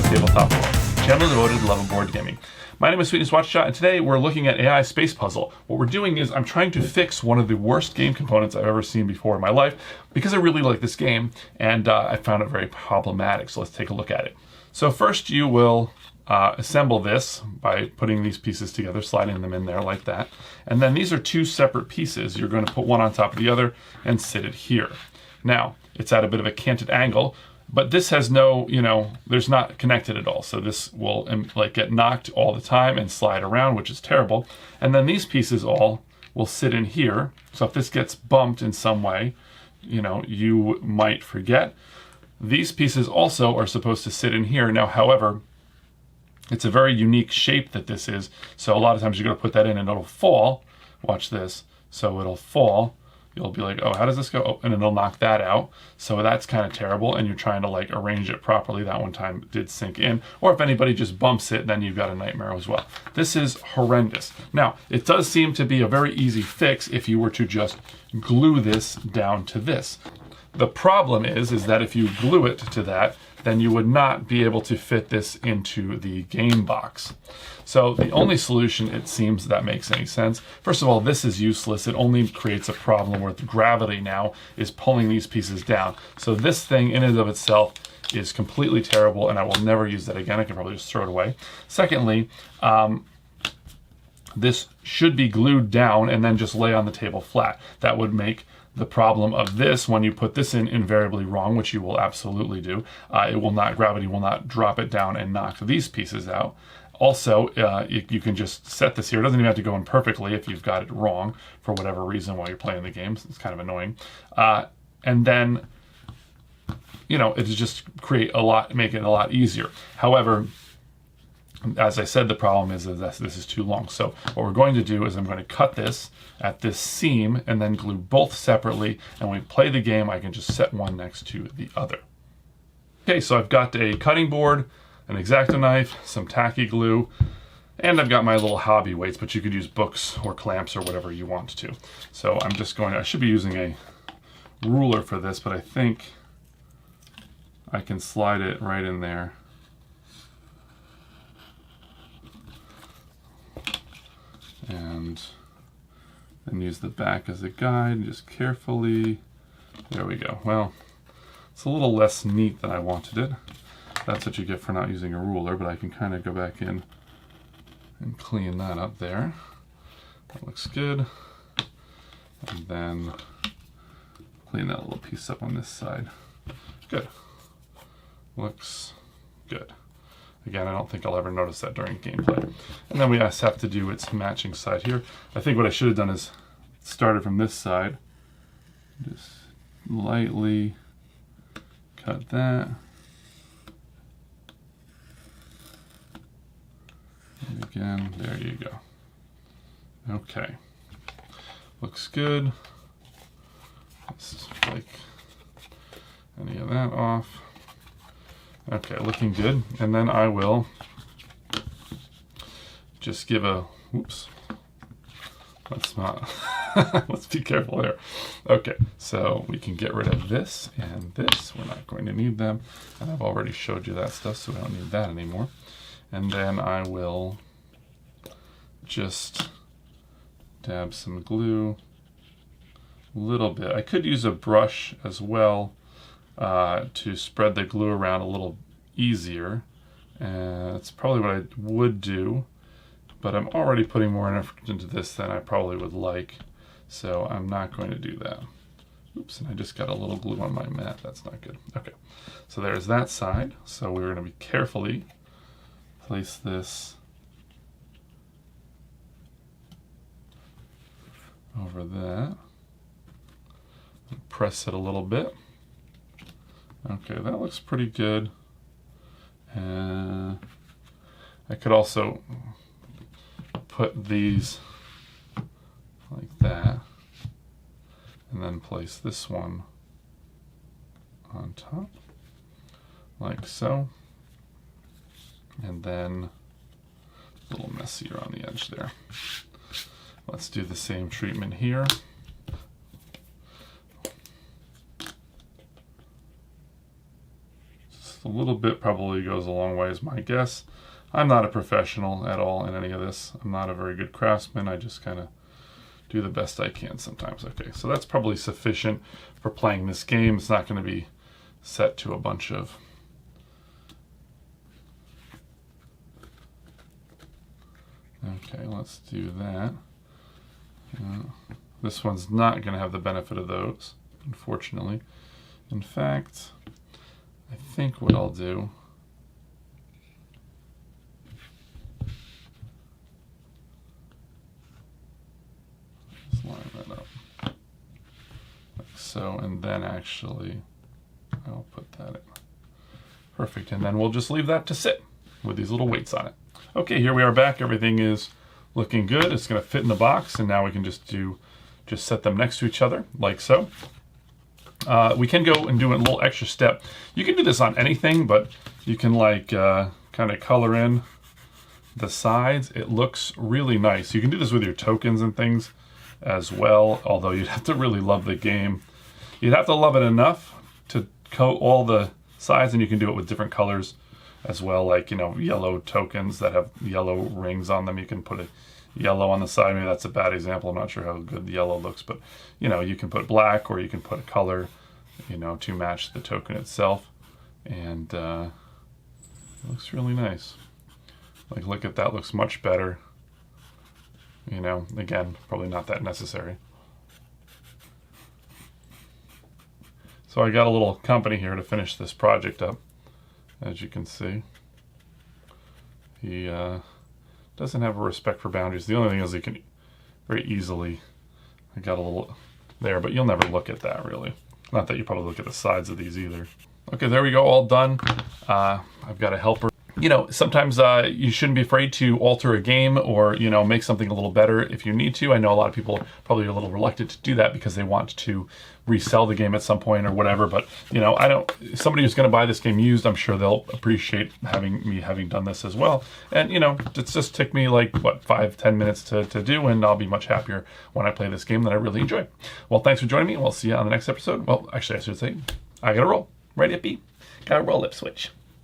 Tabletop, a channel devoted to love of board gaming. My name is Sweetness Whachacha, and today we're looking at AI Space Puzzle. What we're doing is I'm trying to fix one of the worst game components I've ever seen before in my life because I really like this game and I found it very problematic. So let's take a look at it. So first you will assemble this by putting these pieces together, sliding them in there like that. And then these are two separate pieces. You're going to put one on top of the other and sit it here. Now, it's at a bit of a canted angle, but this has no, there's not connected at all. So this will get knocked all the time and slide around, which is terrible. And then these pieces all will sit in here. So if this gets bumped in some way, you might forget. These pieces also are supposed to sit in here. Now, however, it's a very unique shape that this is. So a lot of times you're going to put that in and it'll fall. Watch this. So it'll fall. You'll be like, oh, how does this go? Oh, and it'll knock that out. So that's kind of terrible. And you're trying to arrange it properly. That one time did sink in. Or if anybody just bumps it, then you've got a nightmare as well. This is horrendous. Now, it does seem to be a very easy fix if you were to just glue this down to this. The problem is that if you glue it to that, then you would not be able to fit this into the game box. So the only solution, it seems, that makes any sense. First of all, this is useless. It only creates a problem where the gravity now is pulling these pieces down. So this thing in and of itself is completely terrible, and I will never use that again. I can probably just throw it away. Secondly, this should be glued down and then just lay on the table flat. That would make the problem of this, when you put this in, invariably wrong, which you will absolutely do. Gravity will not drop it down and knock these pieces out. Also, you can just set this here. It doesn't even have to go in perfectly if you've got it wrong for whatever reason while you're playing the games. It's kind of annoying. And then, it'll just make it a lot easier. However, as I said, the problem is that this is too long. So what we're going to do is I'm going to cut this at this seam and then glue both separately. And when we play the game, I can just set one next to the other. Okay, so I've got a cutting board, an X-Acto knife, some tacky glue, and I've got my little hobby weights, but you could use books or clamps or whatever you want to. So I should be using a ruler for this, but I think I can slide it right in there. And then use the back as a guide, just carefully. There we go. Well, it's a little less neat than I wanted it. That's what you get for not using a ruler, but I can kind of go back in and clean that up there. That looks good. And then clean that little piece up on this side. Good. Looks good. Again, I don't think I'll ever notice that during gameplay. And then we just have to do its matching side here. I think what I should have done is started from this side. Just lightly cut that. And again, there you go. Okay. Looks good. Let's flake any of that off. Okay, looking good. And then I will just give a, whoops, let's not, let's be careful there. Okay, so we can get rid of this and this. We're not going to need them. And I've already showed you that stuff, so we don't need that anymore. And then I will just dab some glue a little bit. I could use a brush as well, to spread the glue around a little easier. That's probably what I would do, but I'm already putting more effort into this than I probably would like, so I'm not going to do that. Oops, and I just got a little glue on my mat. That's not good. Okay, so there's that side. So we're going to be carefully place this over that. Press it a little bit. Okay, that looks pretty good. I could also put these like that, and then place this one on top, like so. And then a little messier on the edge there. Let's do the same treatment here. a little bit probably goes a long way is my guess. I'm not a professional at all in any of this. I'm not a very good craftsman. I just kind of do the best I can sometimes. Okay, so that's probably sufficient for playing this game. It's not going to be set to a bunch of okay, let's do that. This one's not going to have the benefit of those, unfortunately. In fact, I think what I'll do is line that up like so, and then actually I'll put that in. Perfect, and then we'll just leave that to sit with these little weights on it. Okay, here we are back. Everything is looking good. It's going to fit in the box, and now we can just set them next to each other like so. We can go and do a little extra step. You can do this on anything, but you can like kind of color in the sides. It looks really nice. You can do this with your tokens and things as well, although you'd have to really love the game. You'd have to love it enough to coat all the sides, and you can do it with different colors as well, like, you know, yellow tokens that have yellow rings on them. You can put a yellow on the side. Maybe that's a bad example. I'm not sure how good the yellow looks, but, you know, you can put black, or you can put a color, you know, to match the token itself. And it looks really nice. Like, look at that, looks much better. You know, again, probably not that necessary. So I got a little company here to finish this project up. As you can see, he doesn't have a respect for boundaries. The only thing is he can very easily, I got a little there, but you'll never look at that really. Not that you probably look at the sides of these either. Okay, there we go, all done. I've got a helper. You know, sometimes you shouldn't be afraid to alter a game, or, you know, make something a little better if you need to. I know a lot of people probably are a little reluctant to do that because they want to resell the game at some point or whatever. But, you know, somebody who's going to buy this game used, I'm sure they'll appreciate having done this as well. And, you know, it's just took me like, what, 5-10 minutes to do, and I'll be much happier when I play this game that I really enjoy. Well, thanks for joining me. We'll see you on the next episode. Well, actually, I should say, I got to roll. Ready, up, beat. Got to roll, lip switch.